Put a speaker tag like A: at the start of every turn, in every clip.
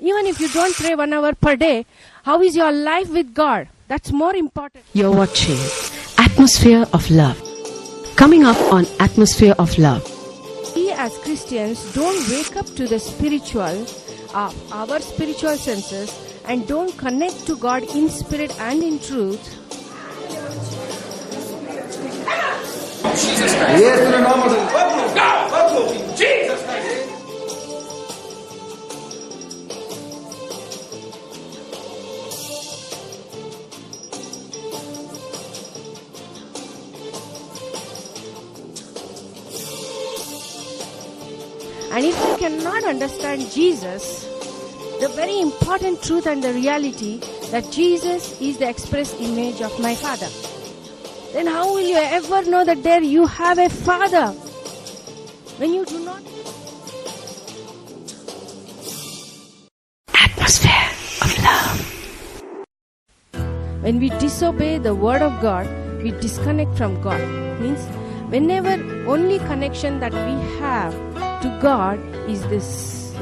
A: Even if you don't pray 1 hour per day, how is your life with God? That's more important.
B: You're watching Atmosphere of Love. Coming up on Atmosphere of Love.
A: We as Christians don't wake up to the spiritual, our spiritual senses, and don't connect to God in spirit and in truth.
C: Jesus Christ. Jesus Christ.
A: And if we cannot understand Jesus, the very important truth and the reality that Jesus is the express image of my Father, then how will you ever know that there you have a Father when you do not?
B: Atmosphere of Love.
A: When we disobey the word of God, we disconnect from God. Means whenever only connection that we have to God is this,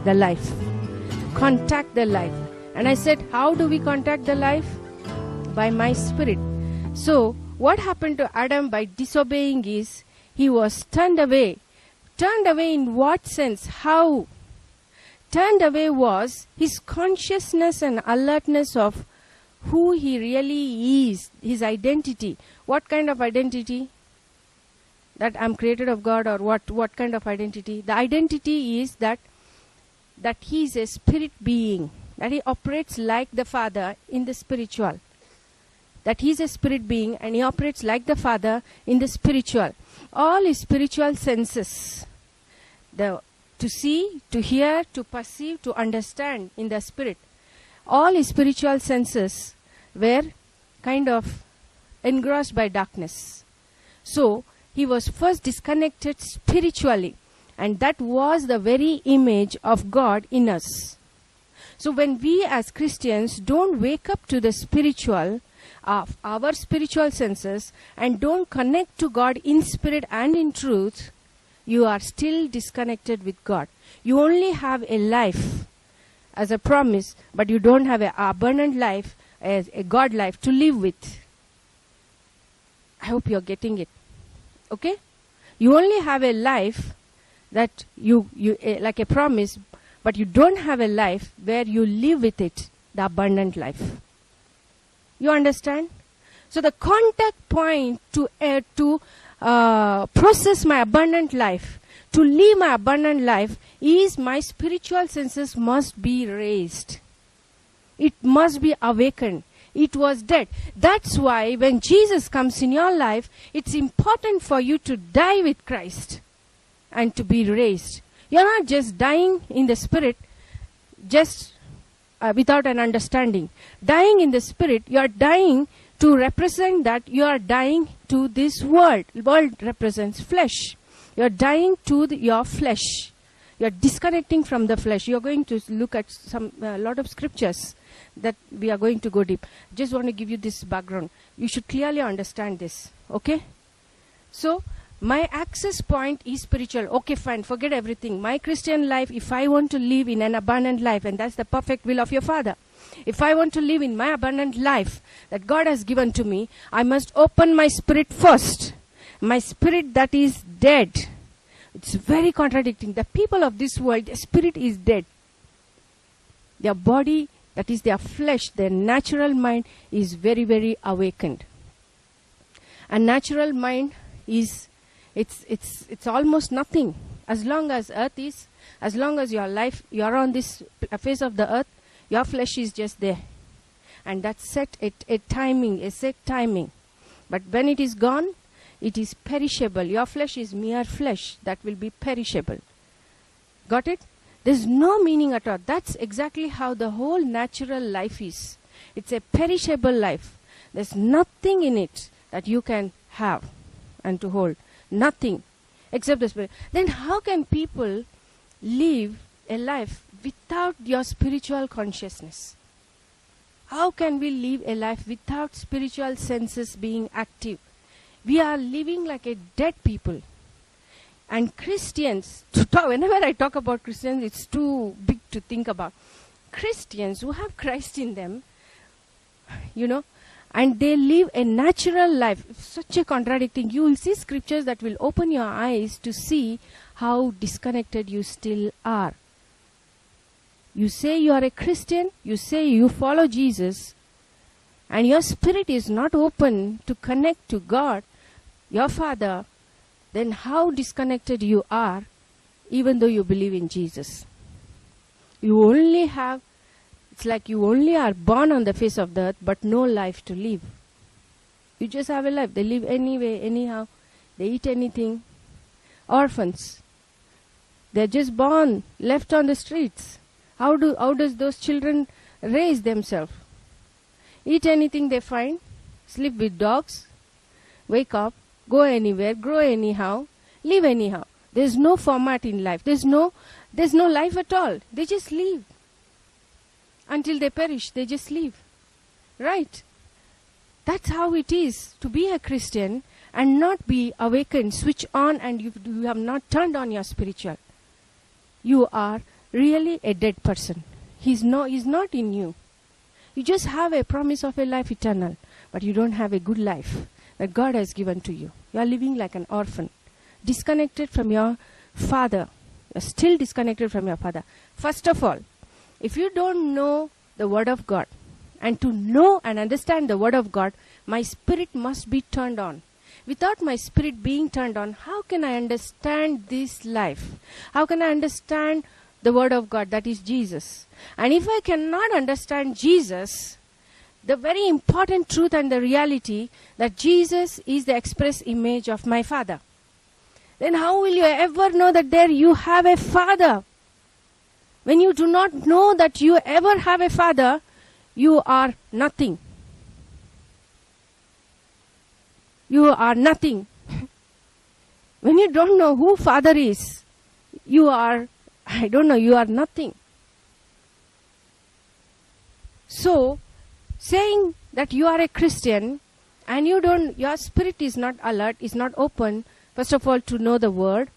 A: the life. Contact the life. And I said, how do we contact the life? By my spirit. So, what happened to Adam by disobeying is, he was turned away. Turned away in what sense? How? Turned away was his consciousness and alertness of who he really is, his identity. What kind of identity? That I'm created of God, or what kind of identity? The identity is that he is a spirit being, that he operates like the Father in the spiritual. That he is a spirit being and he operates like the Father in the spiritual. All his spiritual senses, to see, to hear, to perceive, to understand in the spirit, all his spiritual senses were kind of engrossed by darkness. So, he was first disconnected spiritually, and that was the very image of God in us. So when we as Christians don't wake up to the spiritual, our spiritual senses, and don't connect to God in spirit and in truth, you are still disconnected with God. You only have a life as a promise, but you don't have an abundant life, as a God life to live with. I hope you're getting it. Okay? You only have a life that you like a promise, but you don't have a life where you live with it, the abundant life. You understand? So the contact point to process my abundant life, to live my abundant life, is my spiritual senses must be raised. It must be awakened. It was dead. That's why when Jesus comes in your life, it's important for you to die with Christ and to be raised. You're not just dying in the spirit, just without an understanding. Dying in the spirit, you're dying to represent that you are dying to this world. The world represents flesh. You're dying to your flesh. You're disconnecting from the flesh. You're going to look at a lot of scriptures that we are going to go deep. Just want to give you this background. You should clearly understand this. Okay? So, my access point is spiritual. Okay, fine. Forget everything. My Christian life, if I want to live in an abundant life, and that's the perfect will of your Father. If I want to live in my abundant life that God has given to me, I must open my spirit first. My spirit that is dead. It's very contradicting. The people of this world, their spirit is dead. Their body, that is their flesh, their natural mind is very, very awakened. And natural mind is, it's almost nothing. As long as earth is, as long as your life, you're on this face of the earth, your flesh is just there. And that's set a timing, a set timing. But when it is gone, it is perishable. Your flesh is mere flesh that will be perishable. Got it? There's no meaning at all. That's exactly how the whole natural life is. It's a perishable life. There's nothing in it that you can have and to hold. Nothing except the spirit. Then how can people live a life without your spiritual consciousness? How can we live a life without spiritual senses being active? We are living like a dead people. And Christians, whenever I talk about Christians, it's too big to think about. Christians who have Christ in them, and they live a natural life. Such a contradicting. You will see scriptures that will open your eyes to see how disconnected you still are. You say you are a Christian, you say you follow Jesus, and your spirit is not open to connect to God, your Father, then how disconnected you are, even though you believe in Jesus. It's like you only are born on the face of the earth, but no life to live. You just have a life. They live anyway, anyhow. They eat anything. Orphans. They're just born, left on the streets. How does those children raise themselves? Eat anything they find, sleep with dogs, wake up, go anywhere, grow anyhow, live anyhow. There's no format in life. There's no life at all. They just live. Until they perish, they just live. Right? That's how it is to be a Christian and not be awakened, switch on, and you have not turned on your spiritual. You are really a dead person. He's not in you. You just have a promise of a life eternal, but you don't have a good life that God has given to you. You are living like an orphan, disconnected from your Father. You're still disconnected from your Father. First of all, if you don't know the Word of God, and to know and understand the Word of God, my spirit must be turned on. Without my spirit being turned on, how can I understand this life? How can I understand the Word of God, that is Jesus? And if I cannot understand Jesus, the very important truth and the reality that Jesus is the express image of my Father, then how will you ever know that there you have a Father? When you do not know that you ever have a Father, you are nothing. You are nothing. When you don't know who Father is, you are nothing. So, saying that you are a Christian and your spirit is not alert, is not open, first of all, to know the Word,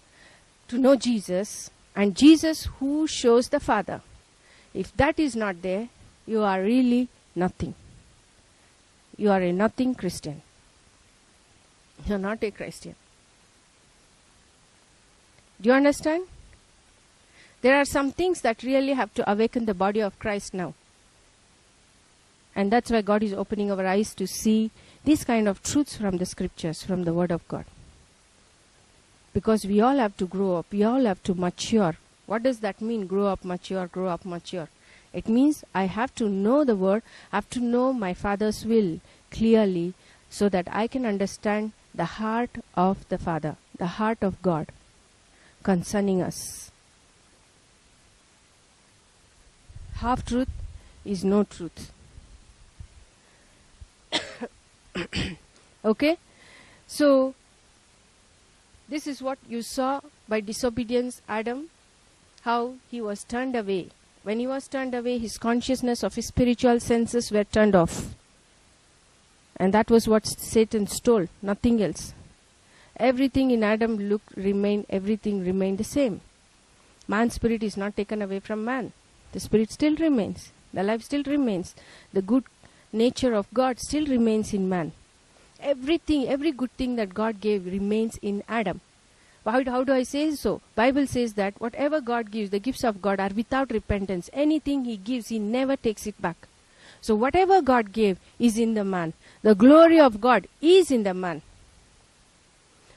A: to know Jesus, and Jesus who shows the Father. If that is not there, you are really nothing. You are a nothing Christian. You are not a Christian. Do you understand? There are some things that really have to awaken the body of Christ now. And that's why God is opening our eyes to see these kind of truths from the scriptures, from the Word of God. Because we all have to grow up. We all have to mature. What does that mean? Grow up, mature, grow up, mature. It means I have to know the Word, I have to know my Father's will clearly so that I can understand the heart of the Father, the heart of God concerning us. Half truth is no truth. Okay? So, this is what you saw by disobedience, Adam, how he was turned away. When he was turned away, his consciousness of his spiritual senses were turned off. And that was what Satan stole, nothing else. Everything in Adam everything remained the same. Man's spirit is not taken away from man. The spirit still remains. The life still remains. The good nature of God still remains in man. Everything, every good thing that God gave remains in Adam. How do I say so? Bible says that whatever God gives, the gifts of God are without repentance. Anything He gives, He never takes it back. So whatever God gave is in the man. The glory of God is in the man.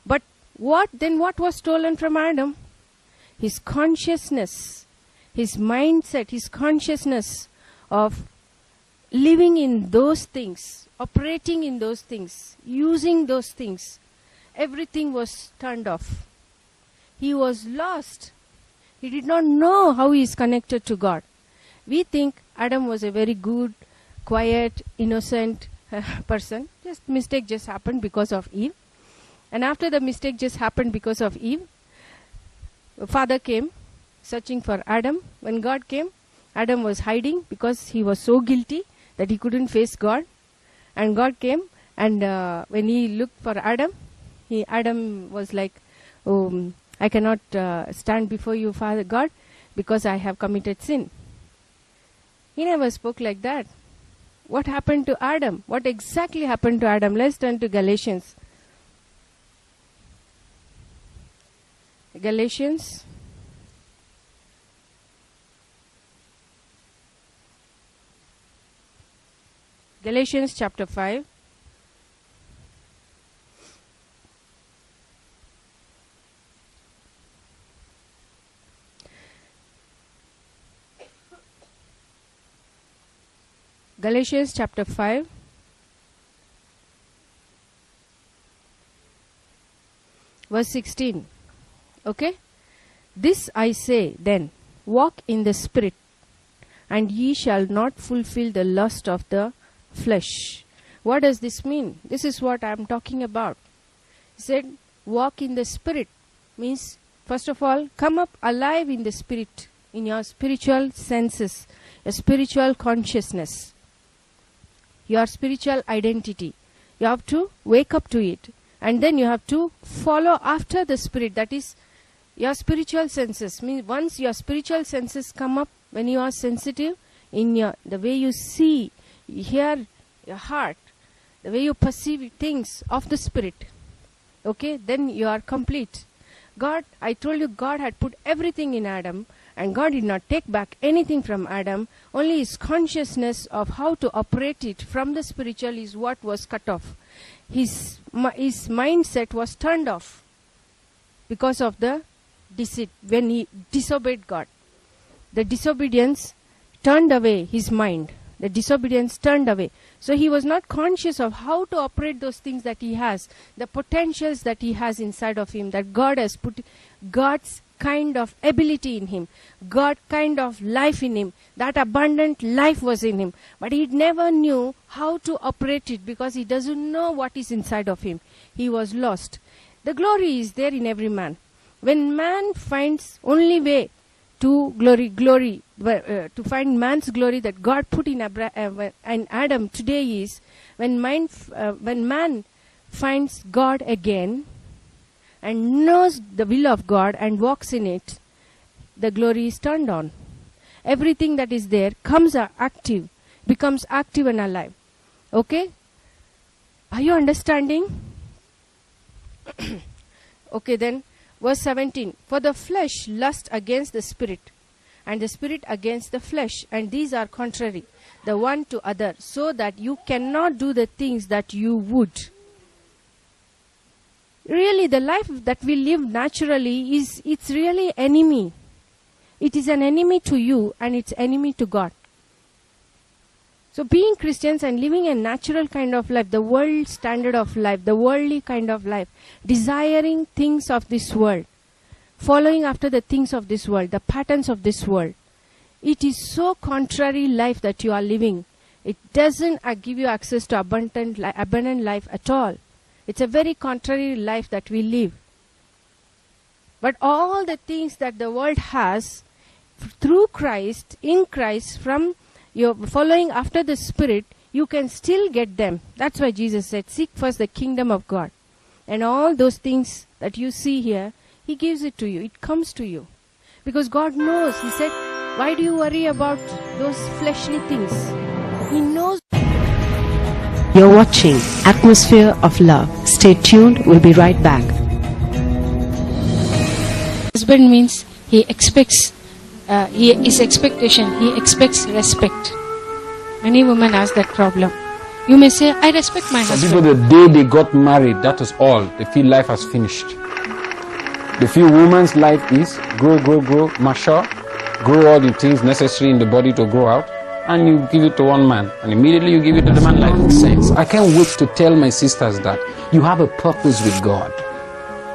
A: But what was stolen from Adam? His consciousness, his mindset, his consciousness of living in those things, operating in those things, using those things. Everything was turned off. He was lost. He did not know how he is connected to God. We think Adam was a very good, quiet, innocent person. Mistake just happened because of Eve. And after the mistake just happened because of Eve, Father came searching for Adam. When God came, Adam was hiding because he was so guilty that he couldn't face God. And God came, and when he looked for Adam, Adam was like, I cannot stand before you, Father God. because I have committed sin. He never spoke like that. What happened to Adam? What exactly happened to Adam? Let's turn to Galatians. Galatians chapter 5. Galatians chapter 5. Verse 16. Okay? This I say then, walk in the Spirit, and ye shall not fulfill the lust of the flesh. What does this mean? This is what I am talking about. He said, walk in the Spirit means, first of all, come up alive in the Spirit, in your spiritual senses, your spiritual consciousness, your spiritual identity. You have to wake up to it, and then you have to follow after the Spirit. That is your spiritual senses. Means once your spiritual senses come up, when you are sensitive in the way you see, you hear, your heart, the way you perceive things of the Spirit, okay, then you are complete. I told you, God had put everything in Adam, and God did not take back anything from Adam. Only his consciousness of how to operate it from the spiritual is what was cut off. His mindset was turned off because of the deceit, when he disobeyed God. The disobedience turned away his mind. The disobedience turned away. So he was not conscious of how to operate those things that he has, the potentials that he has inside of him, that God has put God's kind of ability in him, God kind of life in him, that abundant life was in him. But he never knew how to operate it because he doesn't know what is inside of him. He was lost. The glory is there in every man. When man finds only way to to find man's glory that God put in Adam today is when man finds God again and knows the will of God and walks in it, the glory is turned on. Everything that is there becomes active and alive. Okay? Are you understanding? Okay, then verse 17. For the flesh lusts against the Spirit, and the Spirit against the flesh, and these are contrary, the one to other, so that you cannot do the things that you would. Really, the life that we live naturally it's really enemy. It is an enemy to you, and it's enemy to God. So being Christians and living a natural kind of life, the world standard of life, the worldly kind of life, desiring things of this world, following after the things of this world, the patterns of this world. It is so contrary life that you are living. It doesn't give you access to abundant life at all. It's a very contrary life that we live. But all the things that the world has, through Christ, in Christ, from your following after the Spirit, you can still get them. That's why Jesus said, seek first the kingdom of God. And all those things that you see here, He gives it to you. It comes to you. Because God knows. He said, why do you worry about those fleshly things? He knows.
B: You're watching Atmosphere of Love. Stay tuned. We'll be right back.
C: Husband means he expects, his expectation, he expects respect. Many women has that problem. You may say, I respect my husband.
D: People, the day they got married, that is all. They feel life has finished. They feel woman's life is grow, mature, grow all the things necessary in the body to grow out, and you give it to one man, and immediately you give it to the man like sense. I can't wait to tell my sisters that you have a purpose with God.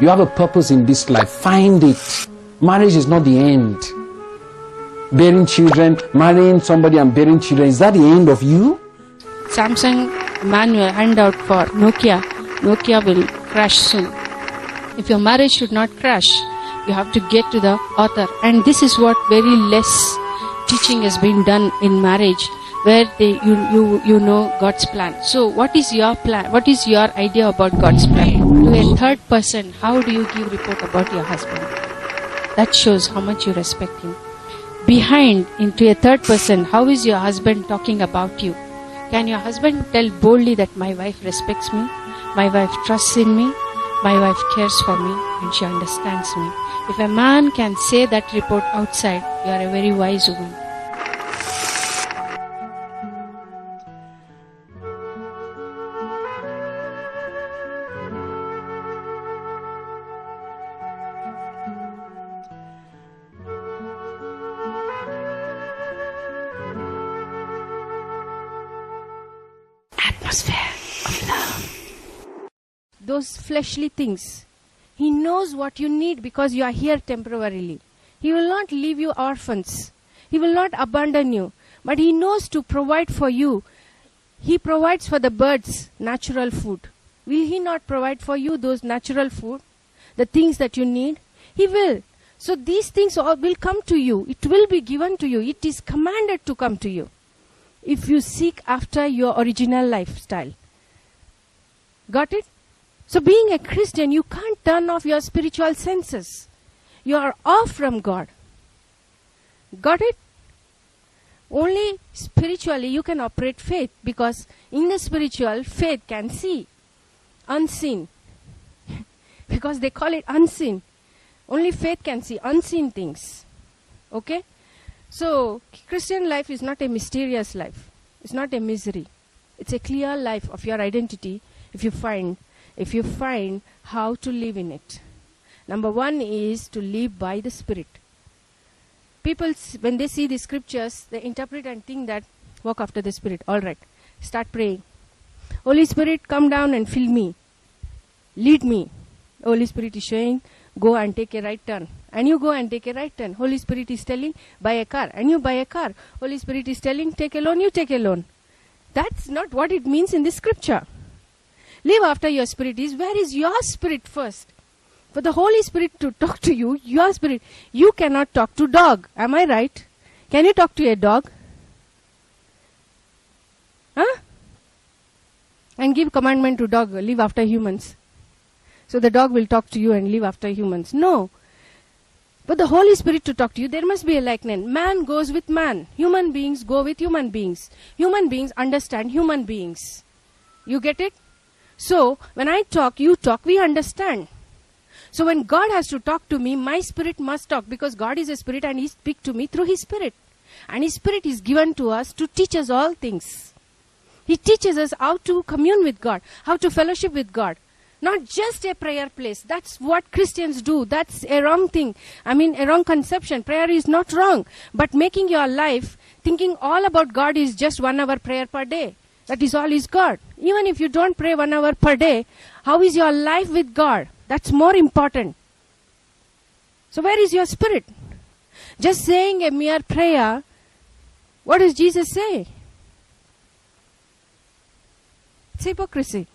D: You have a purpose in this life. Find it. Marriage is not the end. Bearing children, marrying somebody and bearing children, is that the end of you?
C: Samsung manual handout for Nokia. Nokia will crash soon. If your marriage should not crash, you have to get to the author. And this is what very less teaching has been done in marriage, where you know God's plan. So what is your plan? What is your idea about God's plan? To a third person, how do you give report about your husband? That shows how much you respect him. behind into a third person, how is your husband talking about you? Can your husband tell boldly that my wife respects me, my wife trusts in me, my wife cares for me, and she understands me? If a man can say that report outside, you are a very wise woman.
B: Atmosphere of love.
A: Those fleshly things. He knows what you need because you are here temporarily. He will not leave you orphans. He will not abandon you. But He knows to provide for you. He provides for the birds natural food. Will He not provide for you those natural food? The things that you need? He will. So these things all will come to you. It will be given to you. It is commanded to come to you, if you seek after your original lifestyle. Got it? So being a Christian, you can't turn off your spiritual senses. You are off from God. Got it? Only spiritually you can operate faith, because in the spiritual, faith can see. Unseen. Because they call it unseen. Only faith can see unseen things. Okay? So, Christian life is not a mysterious life. It's not a misery. It's a clear life of your identity if you find how to live in it. Number one is to live by the Spirit. People, when they see the scriptures, they interpret and think that, walk after the Spirit. All right, start praying. Holy Spirit, come down and fill me. Lead me. Holy Spirit is showing, go and take a right turn. And you go and take a right turn. Holy Spirit is telling, buy a car. And you buy a car. Holy Spirit is telling, take a loan. You take a loan. That's not what it means in the scripture. Live after your Spirit is, where is your spirit first? For the Holy Spirit to talk to you, your spirit, you cannot talk to dog. Am I right? Can you talk to a dog? Huh? And give commandment to dog, live after humans. So the dog will talk to you and live after humans. No. But the Holy Spirit to talk to you, there must be a likeness. Man goes with man. Human beings go with human beings. Human beings understand human beings. You get it? So, when I talk, you talk, we understand. So when God has to talk to me, my spirit must talk, because God is a spirit and He speaks to me through His Spirit. And His Spirit is given to us to teach us all things. He teaches us how to commune with God, how to fellowship with God. Not just a prayer place. That's what Christians do. That's a wrong thing. I mean, a wrong conception. Prayer is not wrong. But making your life, thinking all about God is just 1 hour prayer per day. That is all is God. Even if you don't pray 1 hour per day, how is your life with God? That's more important. So where is your spirit? Just saying a mere prayer, what does Jesus say? It's hypocrisy.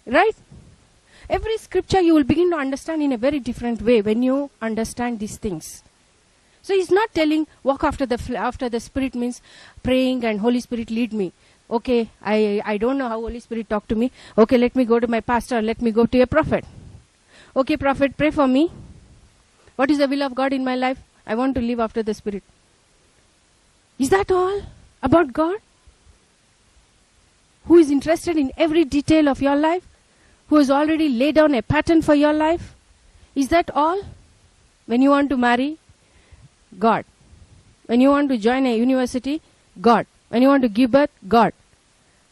A: Right? Every scripture you will begin to understand in a very different way when you understand these things. So He's not telling, walk after the Spirit means praying and Holy Spirit lead me. Okay, I don't know how Holy Spirit talk to me. Okay, let me go to my pastor. Let me go to a prophet. Okay, prophet, pray for me. What is the will of God in my life? I want to live after the Spirit. Is that all about God? Who is interested in every detail of your life? Who has already laid down a pattern for your life? Is that all? When you want to marry, God. When you want to join a university, God. When you want to give birth, God.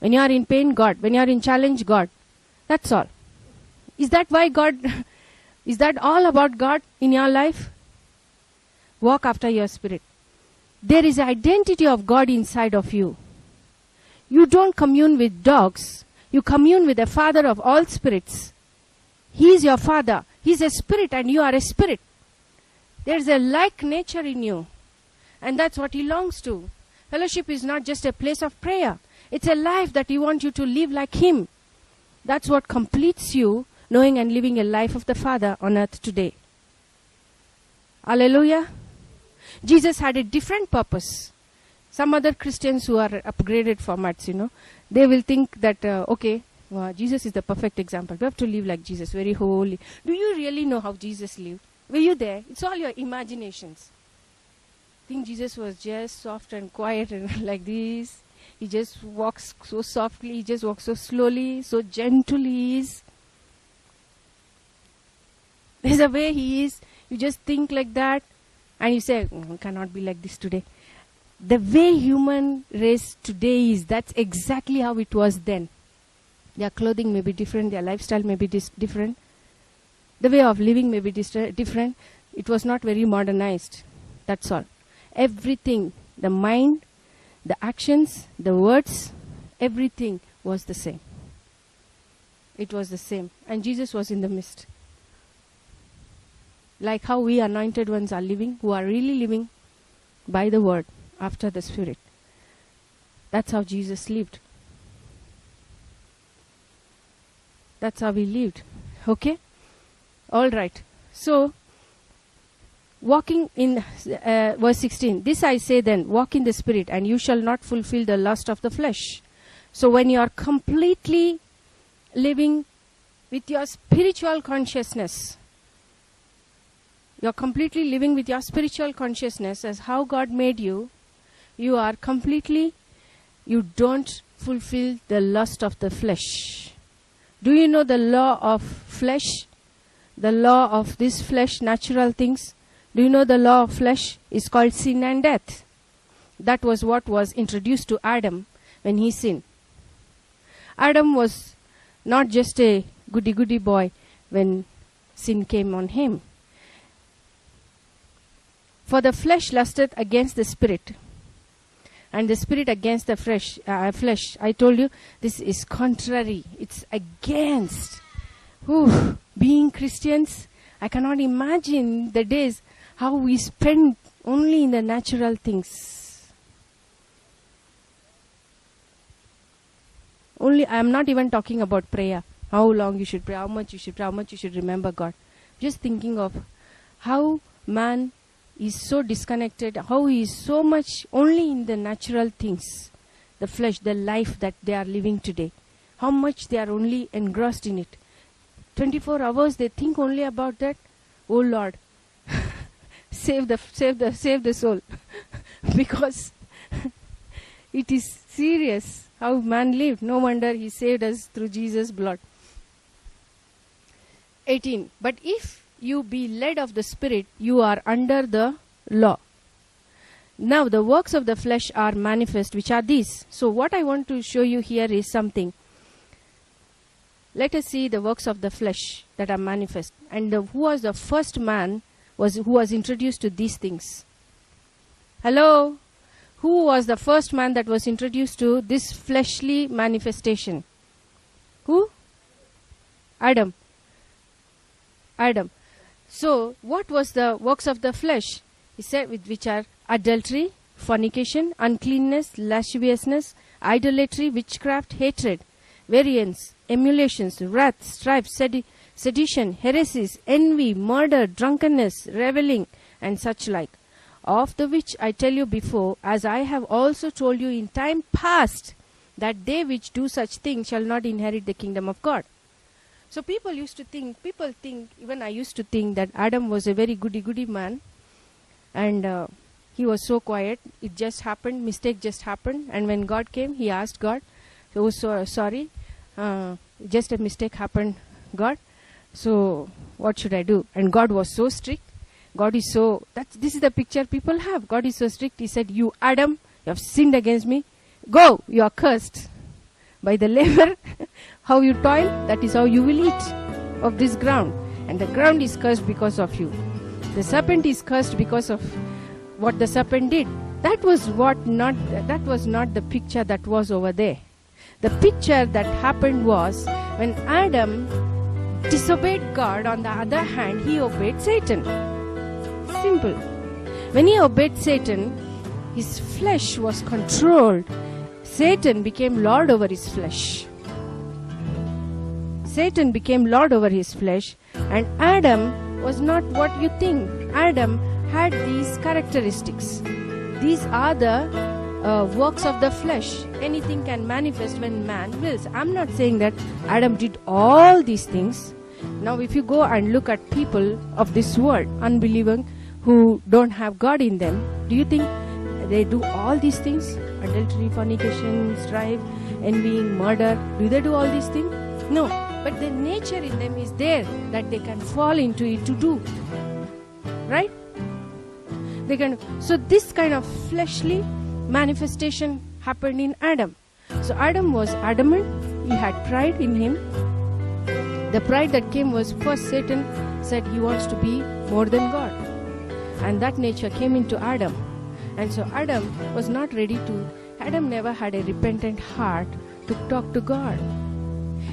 A: When you are in pain, God. When you are in challenge, God. That's all. Is that why God, is that all about God in your life? Walk after your spirit. There is an identity of God inside of you. You don't commune with dogs. You commune with the Father of all spirits. He is your Father. He is a spirit and you are a spirit. There is a like nature in you. And that's what He longs to. Fellowship is not just a place of prayer. It's a life that He wants you to live like Him. That's what completes you, knowing and living a life of the Father on earth today. Hallelujah. Jesus had a different purpose. Some other Christians who are upgraded formats, they will think that, Jesus is the perfect example. We have to live like Jesus, very holy. Do you really know how Jesus lived? Were you there? It's all your imaginations. think Jesus was just soft and quiet and like this. He just walks so softly, he just walks so slowly, so gentle he is. There's a way he is. You just think like that and you say, cannot be like this today. The way human race today is, that's exactly how it was then. Their clothing may be different, their lifestyle may be different. The way of living may be different. It was not very modernized. That's all. Everything, the mind, the actions, the words, everything was the same. It was the same. And Jesus was in the midst. Like how we anointed ones are living, who are really living by the word, after the Spirit. That's how Jesus lived. That's how he lived. Okay? All right. So, walking in verse 16. This I say then, walk in the Spirit, and you shall not fulfill the lust of the flesh. So when you are completely living with your spiritual consciousness, you're completely living with your spiritual consciousness as how God made you, you are completely, you don't fulfill the lust of the flesh. Do you know the law of flesh? The law of this flesh, natural things. Do you know the law of flesh is called sin and death? That was what was introduced to Adam when he sinned. Adam was not just a goody-goody boy when sin came on him. For the flesh lusteth against the spirit, and the spirit against the flesh. I told you, this is contrary. It's against. Being Christians, I cannot imagine the days how we spend only in the natural things. I am not even talking about prayer. How long you should pray, how much you should pray, how much you should remember God. Just thinking of how man is so disconnected, how he is so much only in the natural things, the flesh, the life that they are living today. How much they are only engrossed in it. 24 hours they think only about that. Oh Lord, save the soul. Because it is serious how man lived. No wonder he saved us through Jesus' blood. 18. But if you be led of the Spirit, you are under the law. Now the works of the flesh are manifest, which are these. So what I want to show you here is something. Let us see the works of the flesh that are manifest. And who was the first man who was introduced to these things? Hello? Who was the first man that was introduced to this fleshly manifestation? Who? Adam. So, what was the works of the flesh? He said, which are adultery, fornication, uncleanness, lasciviousness, idolatry, witchcraft, hatred, variance, emulations, wrath, strife, sedition, heresies, envy, murder, drunkenness, reveling, and such like. Of the which I tell you before, as I have also told you in time past, that they which do such things shall not inherit the kingdom of God. So people think, even I used to think that Adam was a very goody-goody man, and he was so quiet. It just happened, mistake just happened, and when God came, he asked God, oh, so sorry, just a mistake happened, God, so what should I do? And God was so strict. God is so, this is the picture people have. God is so strict. He said, you Adam, you have sinned against me. Go, you are cursed. By the labor, how you toil, that is how you will eat of this ground. And the ground is cursed because of you. The serpent is cursed because of what the serpent did. That was not the picture that was over there. The picture that happened was when Adam disobeyed God, on the other hand, he obeyed Satan. Simple. When he obeyed Satan, his flesh was controlled. Satan became Lord over his flesh. Satan became Lord over his flesh, and Adam was not what you think. Adam had these characteristics. These are the works of the flesh. Anything can manifest when man wills. I'm not saying that Adam did all these things. Now if you go and look at people of this world, unbelieving, who don't have God in them, do you think they do all these things? Adultery, fornication, strife, envying, murder. Do they do all these things? No. But the nature in them is there that they can fall into it to do. Right? They can. So this kind of fleshly manifestation happened in Adam. So Adam was adamant. He had pride in him. The pride that came was first Satan said he wants to be more than God. And that nature came into Adam. And so Adam was not ready to, Adam never had a repentant heart to talk to God.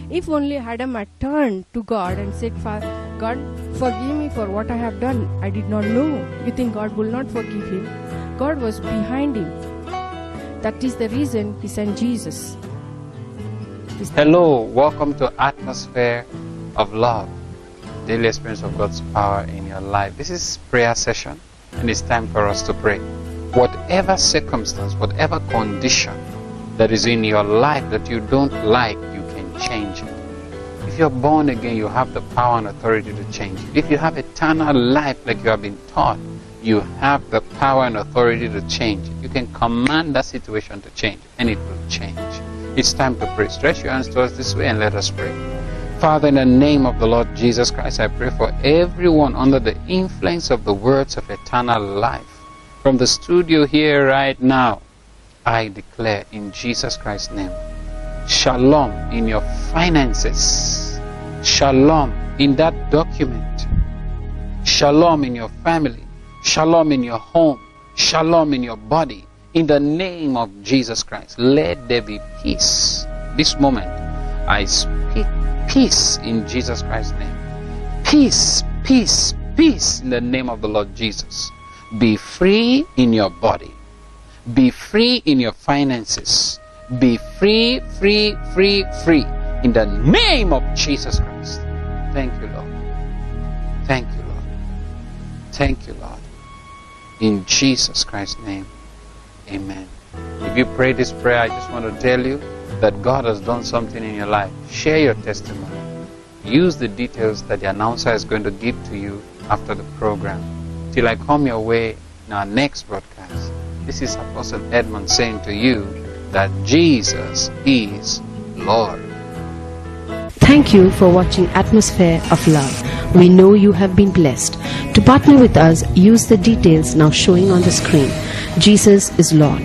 A: If only Adam had turned to God and said, God, forgive me for what I have done. I did not know. You think God will not forgive him? God was behind him. That is the reason he sent Jesus.
D: Hello, welcome to Atmosphere of Love, daily experience of God's power in your life. This is prayer session, and it's time for us to pray. Whatever circumstance, whatever condition that is in your life that you don't like, you can change it. If you're born again, you have the power and authority to change it. If you have eternal life like you have been taught, you have the power and authority to change it. You can command that situation to change, and it will change. It's time to pray. Stretch your hands towards this way and let us pray. Father, in the name of the Lord Jesus Christ, I pray for everyone under the influence of the words of eternal life. From the studio here right now, I declare in Jesus Christ's name, shalom in your finances, shalom in that document, shalom in your family, shalom in your home, shalom in your body. In the name of Jesus Christ, let there be peace. This moment, I speak peace in Jesus Christ's name. Peace, peace, peace in the name of the Lord Jesus. Be free in your body. Be free in your finances. Be free, free, free, free in the name of Jesus Christ. Thank you, Lord. Thank you, Lord. Thank you, Lord. In Jesus Christ's name. Amen. If you pray this prayer, I just want to tell you that God has done something in your life. Share your testimony. Use the details that the announcer is going to give to you after the program. Till I come your way in our next broadcast, this is Apostle Edmund saying to you that Jesus is Lord.
B: Thank you for watching Atmosphere of Love. We know you have been blessed. To partner with us, use the details now showing on the screen. Jesus is Lord.